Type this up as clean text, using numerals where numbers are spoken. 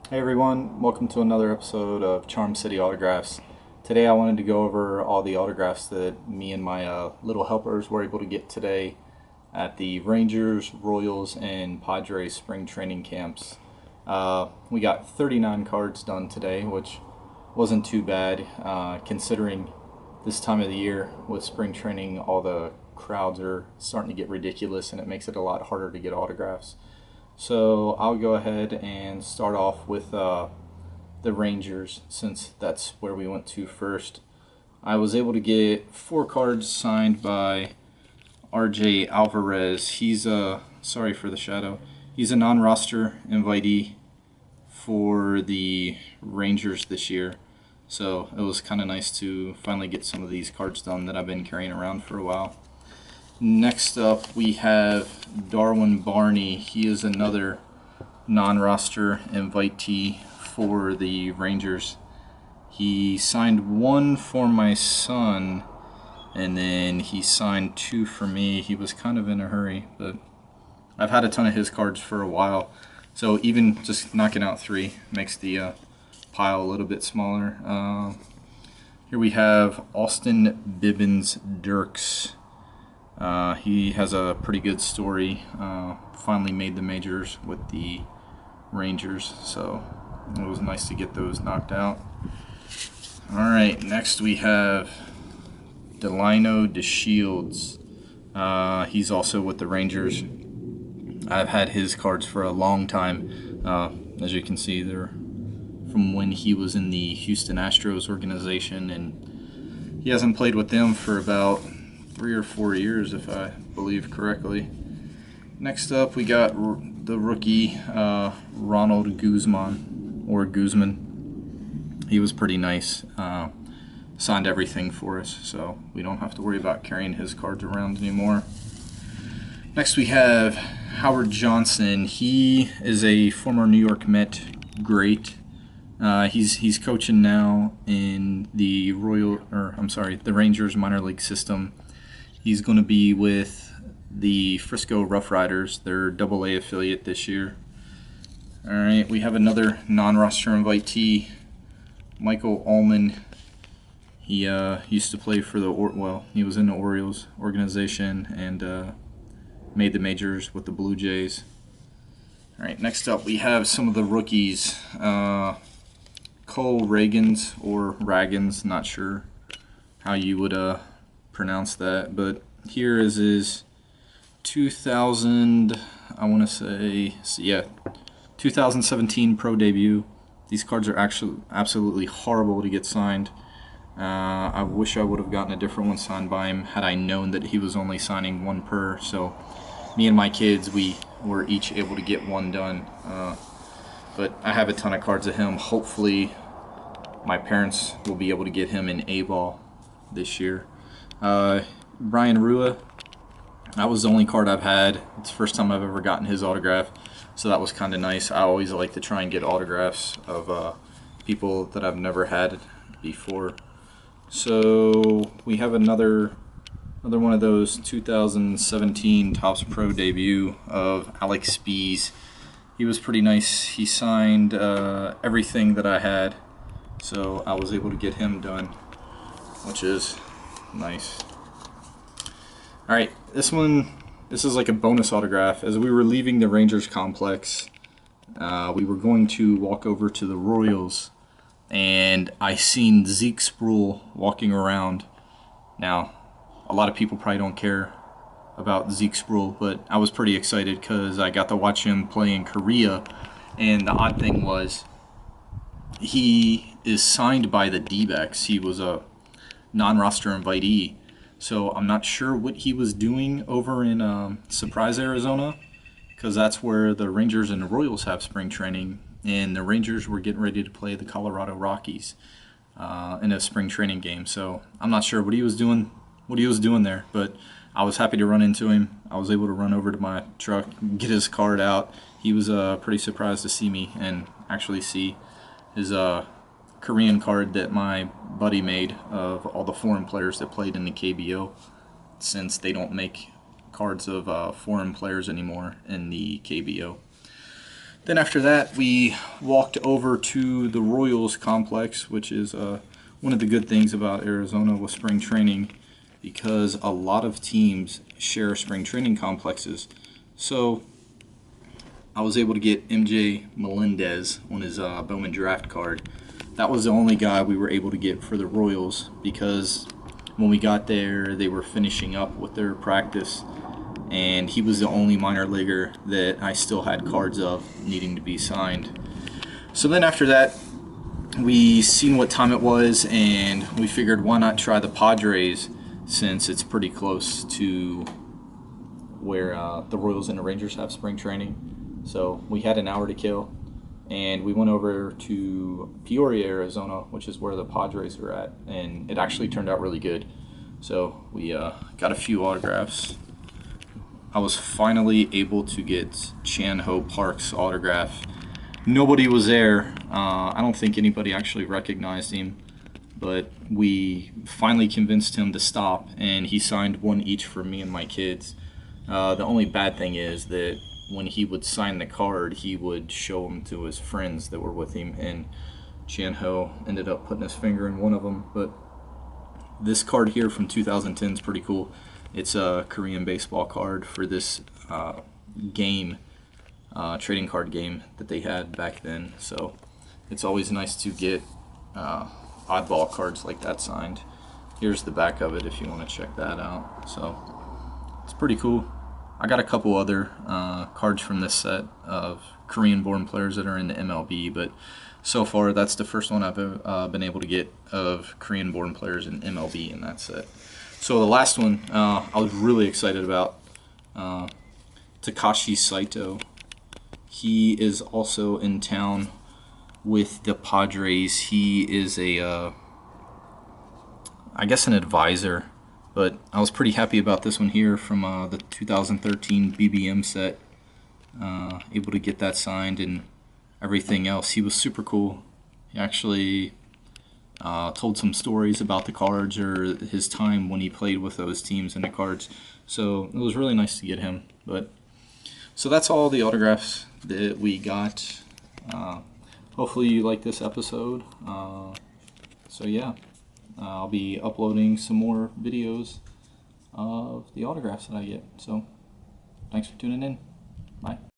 Hey everyone, welcome to another episode of Charm City Autographs. Today I wanted to go over all the autographs that me and my little helpers were able to get today at the Rangers, Royals, and Padres spring training camps. We got 39 cards done today, which wasn't too bad considering this time of the year with spring training. All the crowds are starting to get ridiculous and it makes it a lot harder to get autographs. So I'll go ahead and start off with the Rangers, since that's where we went to first. I was able to get 4 cards signed by RJ Alvarez. He's sorry for the shadow. He's a non-roster invitee for the Rangers this year. So it was kind of nice to finally get some of these cards done that I've been carrying around for a while. Next up, we have Darwin Barney. He is another non-roster invitee for the Rangers. He signed 1 for my son, and then he signed 2 for me. He was kind of in a hurry, but I've had a ton of his cards for a while, so even just knocking out 3 makes the pile a little bit smaller. Here we have Austin Bibens-Dirx. He has a pretty good story. Finally made the majors with the Rangers, so it was nice to get those knocked out. Alright, next we have Delino DeShields. He's also with the Rangers. I've had his cards for a long time. As you can see, they're from when he was in the Houston Astros organization, and he hasn't played with them for about 3 or 4 years, if I believe correctly. Next up, we got the rookie Ronald Guzman, or Guzman. He was pretty nice. Signed everything for us, so we don't have to worry about carrying his cards around anymore. Next, we have Howard Johnson. He is a former New York Met great. He's coaching now in the the Rangers minor league system. He's going to be with the Frisco Rough Riders, their AA affiliate this year. All right, we have another non-roster invitee, Michael Allman. He used to play for he was in the Orioles organization and made the majors with the Blue Jays. All right, next up we have some of the rookies. Cole Reagans, or Ragans, not sure how you would pronounce that, but here is his 2017 pro debut. These cards are actually absolutely horrible to get signed. I wish I would have gotten a different one signed by him had I known that he was only signing 1 per. So me and my kids, we were each able to get 1 done. But I have a ton of cards of him. Hopefully my parents will be able to get him in A-ball this year. Brian Rua, that was the only card I've had. It's the first time I've ever gotten his autograph, so that was kind of nice. I always like to try and get autographs of people that I've never had before. So we have another one of those 2017 Topps Pro debut of Alex Pease. He was pretty nice. He signed everything that I had, so I was able to get him done, which is nice. Alright, this is like a bonus autograph. As we were leaving the Rangers complex, we were going to walk over to the Royals, and I seen Zekes Rule walking around. Now, a lot of people probably don't care about Zekes Rule, but I was pretty excited because I got to watch him play in Korea, and the odd thing was he is signed by the D-backs. He was a non-roster invitee, so I'm not sure what he was doing over in Surprise, Arizona, because that's where the Rangers and the Royals have spring training, and the Rangers were getting ready to play the Colorado Rockies in a spring training game. So I'm not sure what he was doing there, but I was happy to run into him. I was able to run over to my truck, get his card out. He was pretty surprised to see me and actually see his Korean card that my buddy made of all the foreign players that played in the KBO, since they don't make cards of foreign players anymore in the KBO. Then after that, we walked over to the Royals complex, which is one of the good things about Arizona with spring training, because a lot of teams share spring training complexes. So I was able to get MJ Melendez on his Bowman draft card. That was the only guy we were able to get for the Royals, because when we got there, they were finishing up with their practice, and he was the only minor leaguer that I still had cards of needing to be signed. So then after that, we seen what time it was, and we figured why not try the Padres, since it's pretty close to where the Royals and the Rangers have spring training. So we had an hour to kill, and we went over to Peoria, Arizona, which is where the Padres are at, and it actually turned out really good. So we got a few autographs. I was finally able to get Chan-Ho Park's autograph. Nobody was there. I don't think anybody actually recognized him, but we finally convinced him to stop, and he signed one each for me and my kids. The only bad thing is that when he would sign the card, he would show them to his friends that were with him, and Chan-Ho ended up putting his finger in one of them. But this card here from 2010 is pretty cool. It's a Korean baseball card for this game, trading card game that they had back then. So it's always nice to get oddball cards like that signed. Here's the back of it if you want to check that out. So it's pretty cool. I got a couple other cards from this set of Korean-born players that are in the MLB, but so far that's the first one I've been able to get of Korean-born players in MLB in that set. So the last one I was really excited about, Takashi Saito. He is also in town with the Padres. He is I guess an advisor. But I was pretty happy about this one here from the 2013 BBM set. Able to get that signed and everything else. He was super cool. He actually told some stories about the cards or his time when he played with those teams and the cards. So it was really nice to get him. But so that's all the autographs that we got. Hopefully you like this episode. So yeah. I'll be uploading some more videos of the autographs that I get. So, thanks for tuning in. Bye.